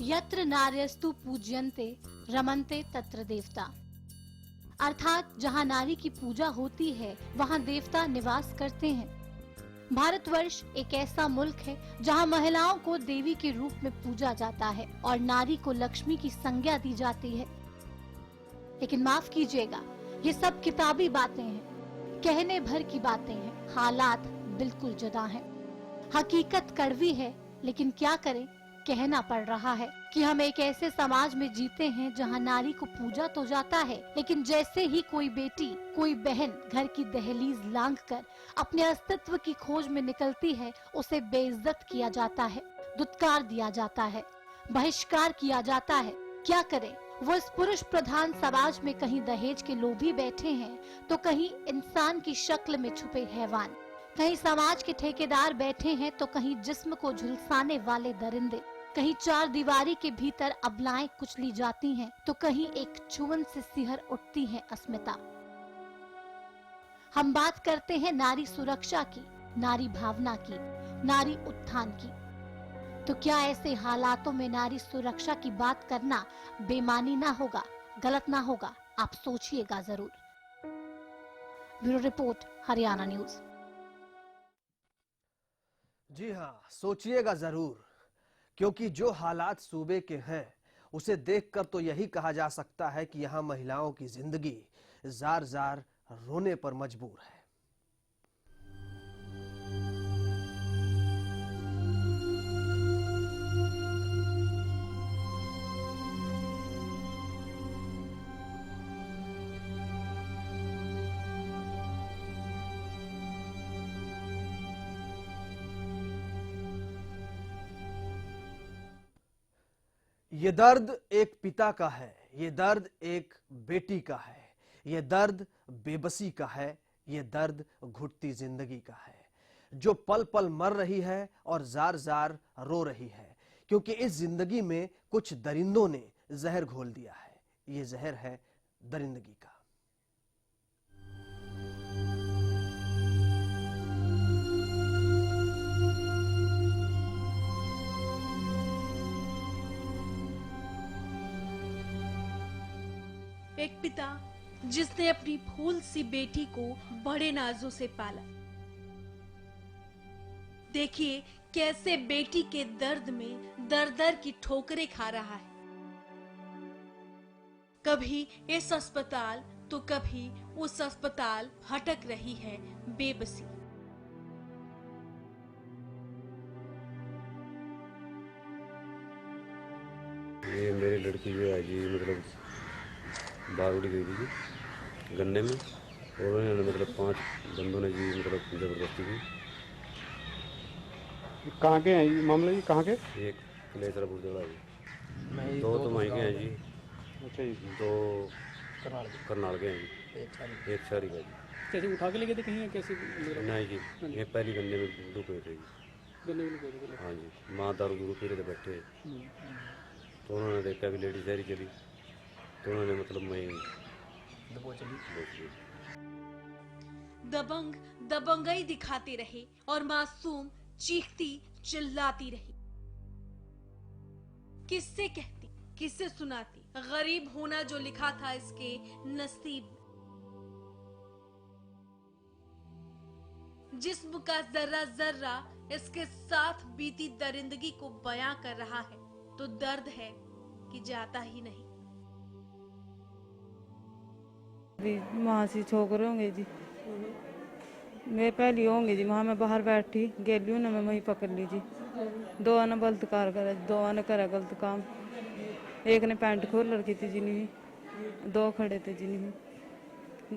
यत्र नार्यस्तु पूज्यन्ते रमन्ते तत्र देवता, अर्थात जहाँ नारी की पूजा होती है वहाँ देवता निवास करते हैं। भारतवर्ष एक ऐसा मुल्क है जहाँ महिलाओं को देवी के रूप में पूजा जाता है और नारी को लक्ष्मी की संज्ञा दी जाती है। लेकिन माफ कीजिएगा, ये सब किताबी बातें हैं, कहने भर की बातें हैं। हालात बिल्कुल जुदा हैं। हकीकत कड़वी है, लेकिन क्या करें, कहना पड़ रहा है कि हम एक ऐसे समाज में जीते हैं जहां नारी को पूजा तो जाता है, लेकिन जैसे ही कोई बेटी, कोई बहन घर की दहलीज लांघकर अपने अस्तित्व की खोज में निकलती है, उसे बेइज्जत किया जाता है, दुत्कार दिया जाता है, बहिष्कार किया जाता है। क्या करें, वो इस पुरुष प्रधान समाज में कहीं दहेज के लोभी बैठे हैं, तो कहीं इंसान की शक्ल में छुपे हैवान, कहीं समाज के ठेकेदार बैठे हैं, तो कहीं जिस्म को झुलसाने वाले दरिंदे, कहीं चार दीवारी के भीतर अबलाएं कुचली जाती हैं, तो कहीं एक चुवन से सिहर उठती है अस्मिता। हम बात करते हैं नारी सुरक्षा की, नारी भावना की, नारी उत्थान की। तो क्या ऐसे हालातों में नारी सुरक्षा की बात करना बेमानी ना होगा, गलत ना होगा? आप सोचिएगा जरूर। Bureau report, Haryana news. जी हाँ, सोचिएगा जरूर, क्योंकि जो हालात सूबे के हैं उसे देखकर तो यही कहा जा सकता है कि यहां महिलाओं की जिंदगी जार जार रोने पर मजबूर है। ये दर्द एक पिता का है, ये दर्द एक बेटी का है, ये दर्द बेबसी का है, ये दर्द घुटती जिंदगी का है, जो पल पल मर रही है और जार जार रो रही है, क्योंकि इस जिंदगी में कुछ दरिंदों ने जहर घोल दिया है। ये जहर है दरिंदगी का। एक पिता जिसने अपनी फूल सी बेटी को बड़े नाजों से पाला। देखिए कैसे बेटी के दर्द में दर दर की ठोकरें खा रहा है। कभी इस अस्पताल तो कभी उस अस्पताल भटक रही है बेबसी। ये मेरी लड़की जो है जी, मतलब बाहर उड़ी गई थी जी गन्ने में, और उन्होंने मतलब 5 बंदों ने जी मतलब जबरदस्ती की। कहाँ के हैं ये मामले जी? कहाँ के? एक कलेसरा बुरदड़ा जी, 2 तो वहीं के हैं जी, अच्छा जी, 2 करनाल के हैं जी, एक शहरी का जी। कैसे उठा के ले गए थे कहीं, कैसे? नहीं जी, ये पहली गन्ने में डूबे थे जी। हाँ जी, माँ दारू दूरू पी रहे थे बैठे, तो उन्होंने देखा भी लेडी शहरी चली, तो उन्होंने मतलब मैं दबंग दबंगई दिखाते रहे और मासूम चीखती चिल्लाती रही। किससे कहती, किससे सुनाती? गरीब होना जो लिखा था इसके नसीब में। जिस्म का जर्रा जर्रा इसके साथ बीती दरिंदगी को बयां कर रहा है, तो दर्द है कि जाता ही नहीं। वहाँ से छोकरे होंगे जी, मैं पहली होंगी जी, वहाँ मैं बाहर बैठी गेली ना, मैं वहीं पकड़ ली जी। 2 ने बलात्कार करा, 2 ने करा गलत काम। एक ने पैंट खोल रखी थी जिन्हें, 2 खड़े थे जिन्हें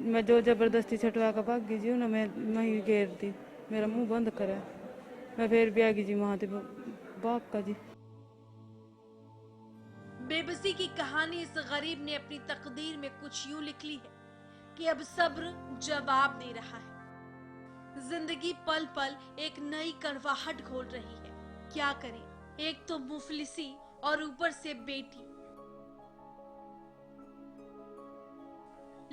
मैं जो जबरदस्ती छटवा कर भाग गई जी, उन्हें मैं वहीं घेर दी, मेरा मुंह बंद करा, मैं फिर भी आ गई जी वहाँ से भाग का जी। बेबसी की कहानी इस गरीब ने अपनी तकदीर में कुछ यूं लिख ली है कि अब सब्र जवाब दे रहा है। जिंदगी पल पल एक नई कड़वाहट घोल रही है। क्या करें, एक तो मुफलिसी और ऊपर से बेटी।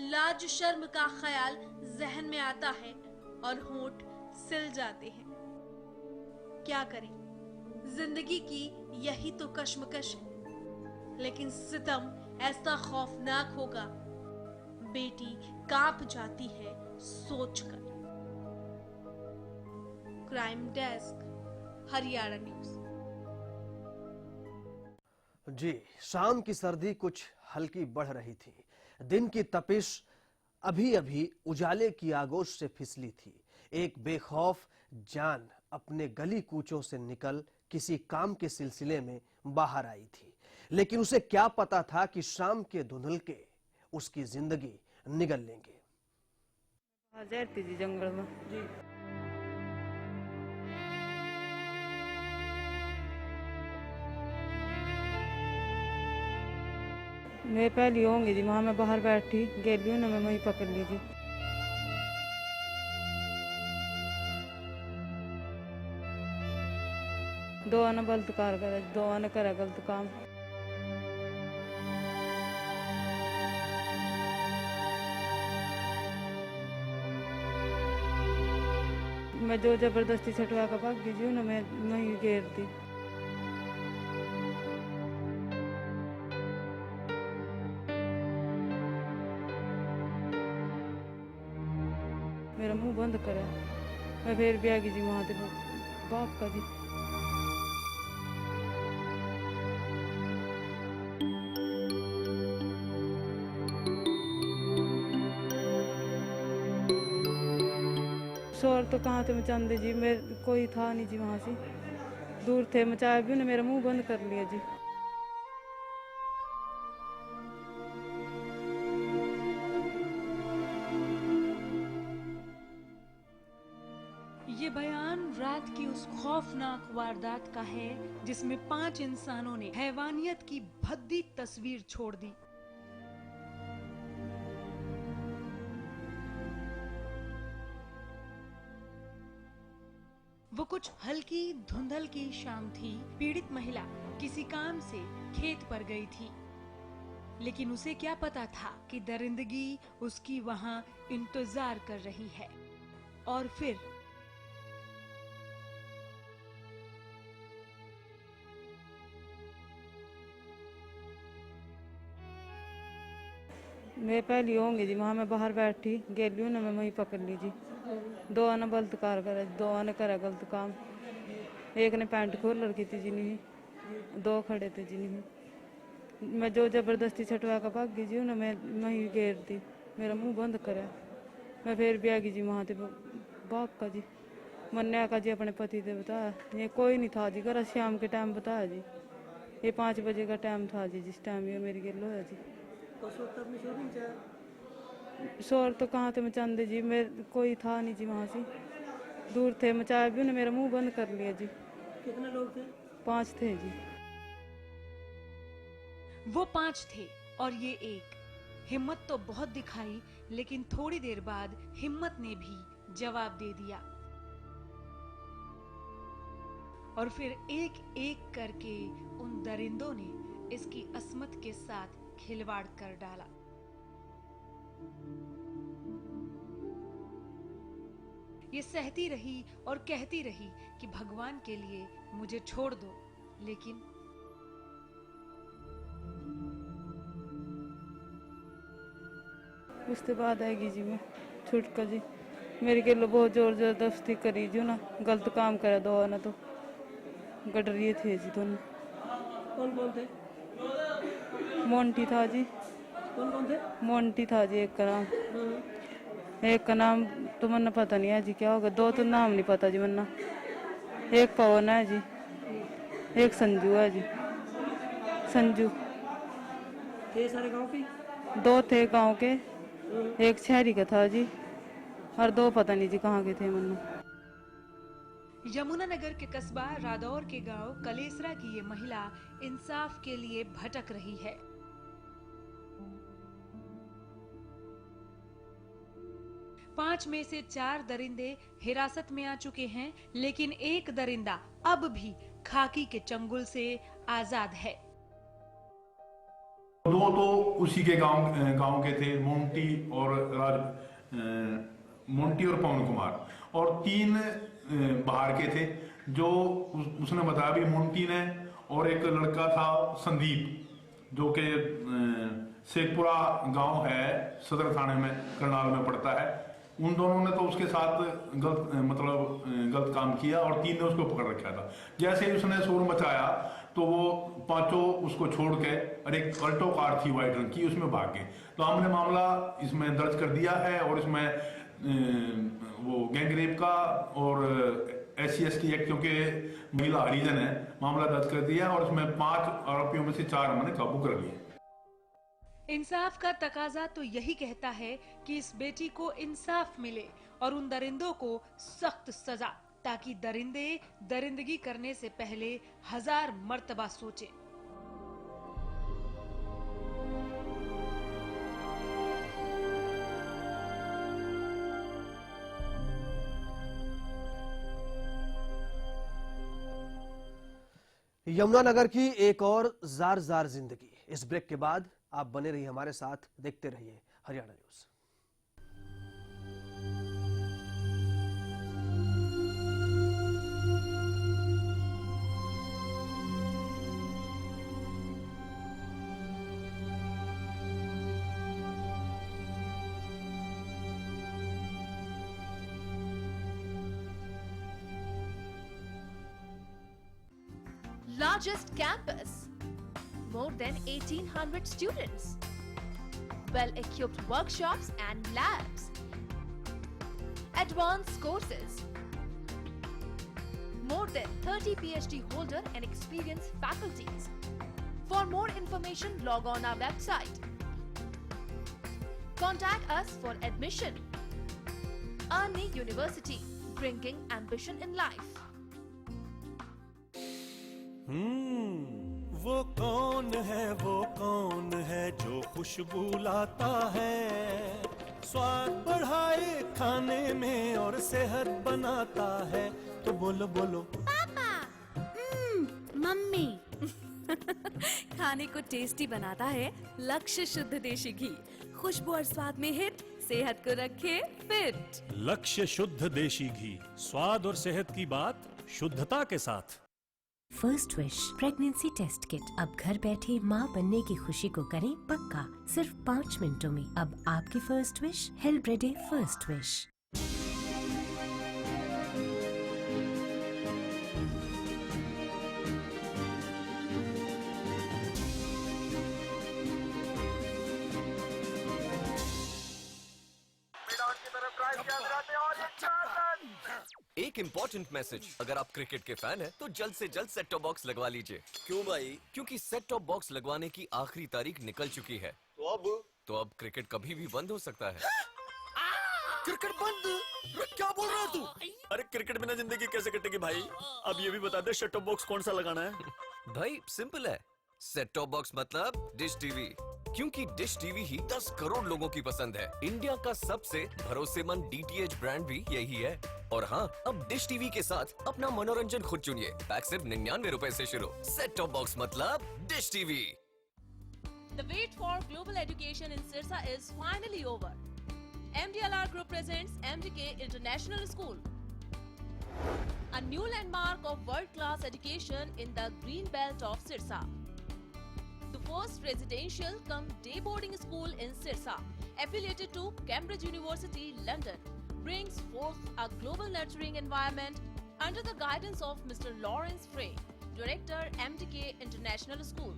लाज शर्म का ख्याल जहन में आता है और होंठ सिल जाते हैं। क्या करें, जिंदगी की यही तो कश्मकश है। लेकिन सितम ऐसा खौफनाक होगा, बेटी कांप जाती है सोचकर। Crime desk, Haryana news. जी, शाम की सर्दी कुछ हल्की बढ़ रही थी। दिन की तपिश अभी अभी उजाले की आगोश से फिसली थी। एक बेखौफ जान अपने गली कूचों से निकल किसी काम के सिलसिले में बाहर आई थी, लेकिन उसे क्या पता था कि शाम के धुंधलके उसकी जिंदगी निगल लेंगे। जाती जी जंगल में जी। मैं पहली होंगी जी, वहाँ मैं बाहर बैठी गेली ना, मैं वहीं पकड़ ली जी। दो आना बलात्कार करे, दो आना करे गलत काम। मैं जो जबरदस्ती छटवा कर भाग गई जी ना, मैं वहीं घेर दी। मेरा मुंह बंद करा, मैं फिर भी आ गई जी वहाँ से बाप का जी। शोर तो कहाँ थे मचांदे जी, मेरे कोई था नहीं जी, वहाँ से दूर थे। मचाया भी उन्हें, मेरा मुंह बंद कर लिया जी। ये बयान रात की उस खौफनाक वारदात का है जिसमें 5 इंसानों ने हैवानियत की भद्दी तस्वीर छोड़ दी। वो कुछ हल्की धुंधल की शाम थी। पीड़ित महिला किसी काम से खेत पर गई थी, लेकिन उसे क्या पता था कि दरिंदगी उसकी वहां इंतजार कर रही है। और फिर मैं पहली होंगी जी, वहाँ मैं बाहर बैठी गेली ना, मैं वहीं पकड़ ली जी। दो आना बलात्कार करे, दो आने करे गलत काम। एक ने पैंट खोल रखी थी जी, नहीं दो खड़े थे जी। नहीं मैं जो जबरदस्ती छटवा कर भाग गई जी ना, मैं वहीं घेर दी। मेरा मुंह बंद करा, मैं फिर भी आ गई जी वहाँ से बाप का जी। मन्या का जी अपने पति से बताया, ये कोई नहीं था जी घर। शाम के टाइम बताया जी, ये 5 बजे का टाइम था जी, जिस टाइम ये मेरी गिल होया जी। शोर तो कहाँ थे मचांदे जी, मेरे कोई था नहीं जी, वहाँ से दूर थे। मचाया भी उन्हें, मेरा मुंह बंद कर लिया जी। कितने लोग थे? 5 थे जी। वो 5 थे और ये एक। हिम्मत तो बहुत दिखाई, लेकिन थोड़ी देर बाद हिम्मत ने भी जवाब दे दिया। और फिर एक एक करके उन दरिंदों ने इसकी अस्मत के साथ खिलवाड़ कर डाला। ये सहती रही और कहती रही कि भगवान के लिए मुझे छोड़ दो, लेकिन उसके बाद आएगी जी मैं छुट कर जी। मेरी के बहुत जोर जबरदस्ती करी जो ना, गलत काम करे दो ना, तो गडरिए थे जी दोनों। कौन कौन थे? मोंटी था जी। कौन कौन थे? मोंटी था जी एक का नाम, एक का नाम तो मन्ना पता नहीं है जी क्या होगा। दो तो नाम नहीं पता जी मन्ना। एक पवन है जी, एक संजू है जी। संजू थे सारे गांव के? 2 थे गांव के, एक शहरी का था जी, और 2 पता नहीं जी कहाँ के थे मन्ना। यमुनानगर के कस्बा रादौर के गांव कलेसरा की ये महिला इंसाफ के लिए भटक रही है। पांच में से 4 दरिंदे हिरासत में आ चुके हैं, लेकिन एक दरिंदा अब भी खाकी के चंगुल से आजाद है। 2 तो उसी के गांव के थे, मोंटी और पवन कुमार, और 3 बाहर के थे। जो उसने बताया भी मोंटी ने, और एक लड़का था संदीप जो कि शेखपुरा गांव है, सदर थाने में करनाल में पड़ता है। उन दोनों ने तो उसके साथ गलत काम किया और 3 ने उसको पकड़ रखा था। जैसे ही उसने शोर मचाया तो वो 5 उसको छोड़ के, और एक अल्टो कार थी व्हाइट रंग की, उसमें भाग गए। तो हमने मामला इसमें दर्ज कर दिया है और इसमें वो गैंग रेप का और SC/ST एक्ट, क्योंकि महिला हरिजन है, मामला दर्ज कर दिया और उसमें 5 आरोपियों में से 4 हमने काबू कर लिए। इंसाफ का तकाजा तो यही कहता है कि इस बेटी को इंसाफ मिले और उन दरिंदों को सख्त सजा, ताकि दरिंदे दरिंदगी करने से पहले 1000 मर्तबा सोचें। यमुनानगर की एक और जार जिंदगी। इस ब्रेक के बाद आप बने रहिए हमारे साथ, देखते रहिए Haryana news. Largest campus, more than 1800 students, well-equipped workshops and labs, advanced courses, more than 30 PhD holder and experienced faculties. For more information, log on our website. Contact us for admission. Arni University, bringing ambition in life. वो कौन है जो खुशबू लाता है, स्वाद बढ़ाए खाने में और सेहत बनाता है। तो बोलो बोलो पापा, मम्मी। खाने को टेस्टी बनाता है लक्ष्य शुद्ध देशी घी, खुशबू और स्वाद में हिट, सेहत को रखे फिट। लक्ष्य शुद्ध देशी घी, स्वाद और सेहत की बात शुद्धता के साथ। First wish pregnancy test kit. अब घर बैठे माँ बनने की खुशी को करें पक्का, सिर्फ 5 मिनटों में। अब आपकी फर्स्ट विश हेल्ब्रेडे फर्स्ट विश। एक इम्पोर्टेंट मैसेज, अगर आप क्रिकेट के फैन हैं तो जल्द से जल्द सेट टॉप बॉक्स लगवा लीजिए। क्यों भाई? क्योंकि सेट टॉप बॉक्स लगवाने की आखिरी तारीख निकल चुकी है। तो अब क्रिकेट कभी भी बंद हो सकता है। क्रिकेट बंद? क्या बोल रहा है तू? अरे क्रिकेट बिना जिंदगी कैसे कटेगी भाई? अब ये भी बता दे सेट टॉप बॉक्स कौन सा लगाना है। भाई सिंपल है, सेट टॉप बॉक्स मतलब डिश टीवी, क्योंकि डिश टीवी ही 10 करोड़ लोगों की पसंद है। इंडिया का सबसे भरोसेमंद DTH ब्रांड भी यही है। और हाँ, अब डिश टीवी के साथ अपना मनोरंजन खुद चुनिए। पैक सिर्फ 99 रुपए से शुरू। सेट टॉप बॉक्स मतलब dish TV. The wait for global education in Sirsa is finally over. MDLR Group presents MDK International School, a new landmark of world-class education in the green belt of Sirsa. The first residential cum day boarding school in Sirsa, affiliated to Cambridge University, London, brings forth a global nurturing environment under the guidance of Mr. Lawrence Frey, Director, MDK International School.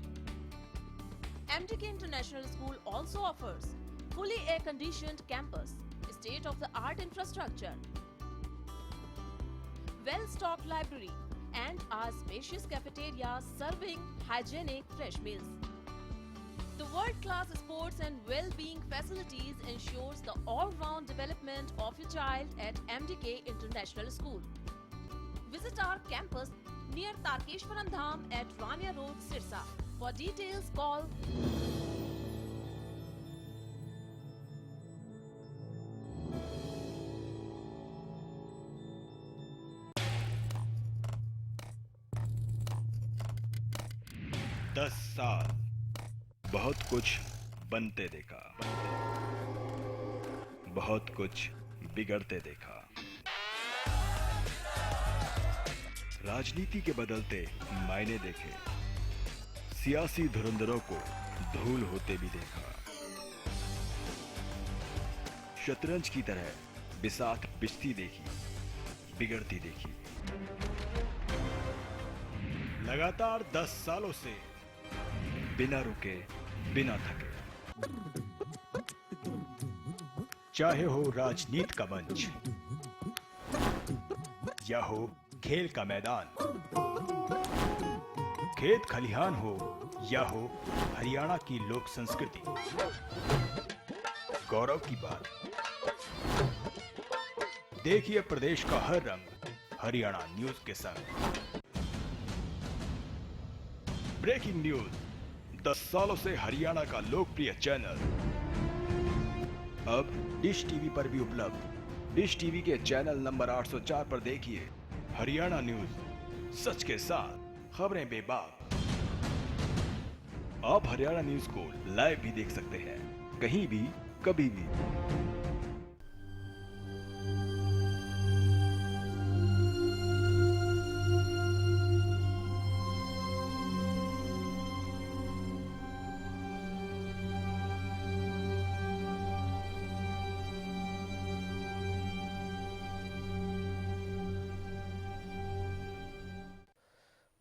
MDK International School also offers fully air-conditioned campus, state-of-the-art infrastructure, well-stocked library, and a spacious cafeteria serving hygienic fresh meals. The world-class sports and well-being facilities ensures the all-round development of your child at MDK International School. Visit our campus near Tarkeshwaran Dham at Rania Road, Sirsa. For details, call 10 साल बहुत कुछ बनते देखा, बहुत कुछ बिगड़ते देखा। राजनीति के बदलते मायने देखे, सियासी धुरंधरों को धूल होते भी देखा। शतरंज की तरह बिसात बिछती देखी, बिगड़ती देखी। लगातार 10 सालों से बिना रुके, बिना थके, चाहे हो राजनीति का मंच या हो खेल का मैदान, खेत खलिहान हो या हो हरियाणा की लोक संस्कृति, गौरव की बात। देखिए प्रदेश का हर रंग हरियाणा न्यूज के संग। ब्रेकिंग न्यूज, 10 सालों से हरियाणा का लोकप्रिय चैनल अब डिश टीवी पर भी उपलब्ध। डिश टीवी के चैनल नंबर 804 पर देखिए हरियाणा न्यूज, सच के साथ खबरें बेबाक। आप हरियाणा न्यूज को लाइव भी देख सकते हैं, कहीं भी, कभी भी।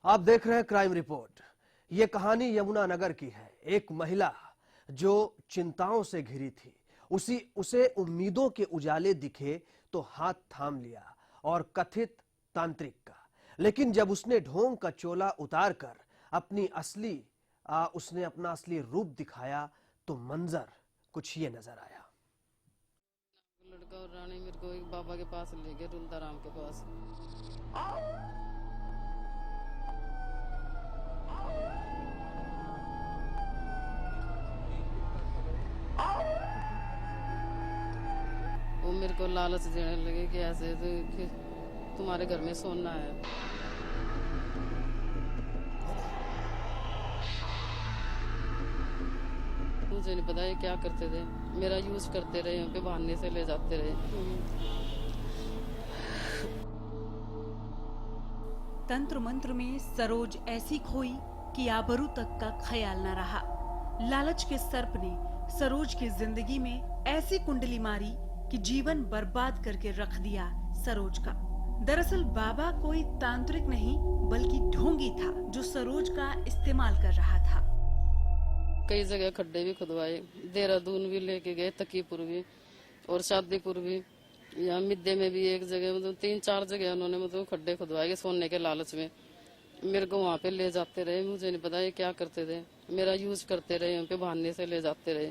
आप देख रहे हैं क्राइम रिपोर्ट। ये कहानी यमुनानगर की है। एक महिला जो चिंताओं से घिरी थी, उसे उम्मीदों के उजाले दिखे तो हाथ थाम लिया और कथित तांत्रिक का। लेकिन जब उसने ढोंग का चोला उतार कर उसने अपना असली रूप दिखाया तो मंजर कुछ ये नजर आया। लड़का और रानी मेरे को एक बाबा के पास ले गए, रुंदाराम के पास। वो मेरे को लालच देने लगे कि ऐसे तो कि तुम्हारे घर में सोना है। मुझे नहीं पता ये क्या करते थे, मेरा यूज करते रहे, उनके बहाने से ले जाते रहे। तंत्र मंत्र में सरोज ऐसी खोई कि आबरू तक का ख्याल न रहा। लालच के सर्प ने सरोज की जिंदगी में ऐसी कुंडली मारी कि जीवन बर्बाद करके रख दिया सरोज का। दरअसल बाबा कोई तांत्रिक नहीं बल्कि ढोंगी था जो सरोज का इस्तेमाल कर रहा था। कई जगह खड्डे भी खुदवाए, देहरादून भी लेके गए, तकीपुर भी और शादीपुर भी, यहाँ मिद्दे में भी एक जगह, मतलब 3-4 जगह उन्होंने खड्डे खुदवाए सोने के लालच में। मेरे को वहाँ पे ले जाते रहे। मुझे नहीं पता ये क्या करते थे, मेरा यूज करते रहे, उनके बहाने से ले जाते रहे।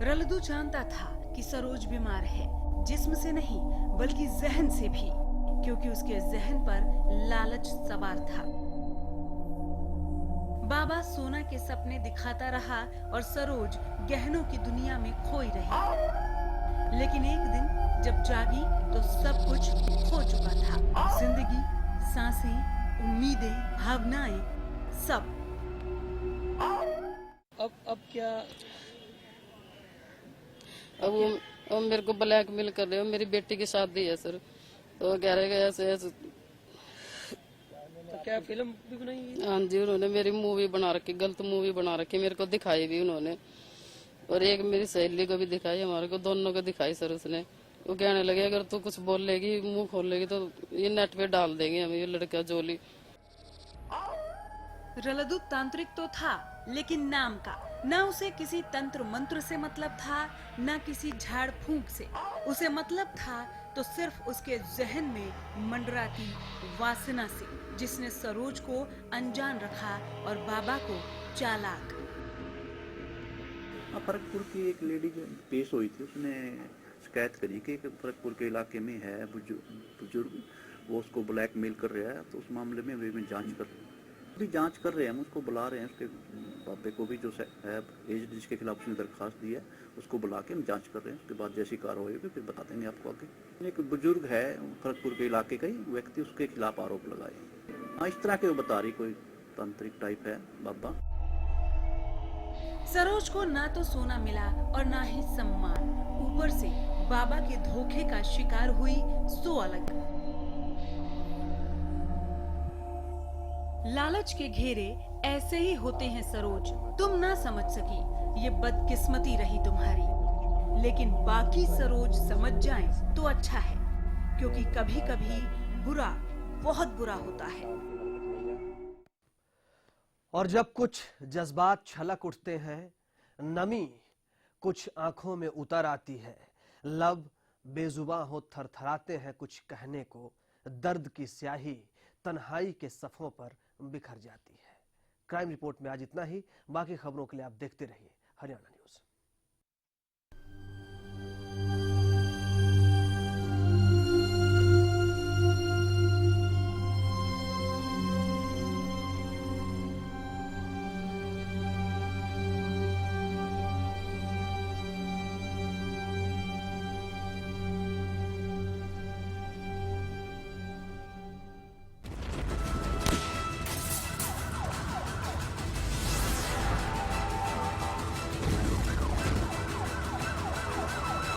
रलदू जानता था कि सरोज बीमार है, जिस्म से नहीं बल्कि जहन से भी, क्योंकि उसके जहन पर लालच सवार था। बाबा सोना के सपने दिखाता रहा और सरोज गहनों की दुनिया में खोई रही। लेकिन एक दिन जब जागी तो सब कुछ खो चुका था। जिंदगी, सांसें, उम्मीदें, भावनाएं, सब। अब क्या? अब वो मेरे को ब्लैकमेल कर रहे हो। मेरी बेटी की शादी है सर, तो कह रहे ऐसे। तो क्या फिल्म भी बनाई? हाँ जी, उन्होंने मेरी मूवी बना रखी, गलत मूवी बना रखी, मेरे को दिखाई भी उन्होंने, और एक मेरी सहेली को भी दिखाई, हमारे को दोनों को दिखाई सर उसने। वो कहने लगे अगर तू कुछ बोलेगी, मुंह खोलेगी तो ये नेट पे डाल देंगे हम, ये लड़का जोली। रलदू तांत्रिक तो था, लेकिन नाम का। न उसे किसी तंत्र मंत्र से मतलब था, न किसी झाड़ फूंक से। उसे मतलब था तो सिर्फ उसके जहन में मंडराती वासना से, जिसने सरोज को अनजान रखा और बाबा को चालाक। फरकपुर की एक लेडी जो पेश हुई थी, उसने शिकायत करी कि फरकपुर के इलाके में है बुजुर्ग, वो उसको ब्लैकमेल कर रहा है। तो उस मामले में वे जांच कर रहे हैं, हम उसको बुला रहे हैं, उसके बाबे को भी जो है एज जिसके खिलाफ उसने दरखास्त दी है उसको बुला के हम जांच कर रहे हैं। उसके बाद जैसी कार्रवाई होगी फिर बता देंगे आपको आगे। एक बुजुर्ग है फरकपुर के इलाके का ही व्यक्ति, उसके खिलाफ आरोप लगाए। हाँ, इस तरह के वो बता रही, कोई तांत्रिक टाइप है बाबा। सरोज को ना तो सोना मिला और ना ही सम्मान, ऊपर से बाबा के धोखे का शिकार हुई सो अलग। लालच के घेरे ऐसे ही होते हैं सरोज, तुम ना समझ सकी, ये बदकिस्मती रही तुम्हारी। लेकिन बाकी सरोज समझ जाएं तो अच्छा है, क्योंकि कभी कभी बुरा बहुत बुरा होता है। और जब कुछ जज्बात छलक उठते हैं, नमी कुछ आंखों में उतर आती है, लब बेजुबां हो थरथराते हैं कुछ कहने को, दर्द की स्याही तन्हाई के सफ़ों पर बिखर जाती है। क्राइम रिपोर्ट में आज इतना ही। बाकी खबरों के लिए आप देखते रहिए हरियाणा न्यूज़।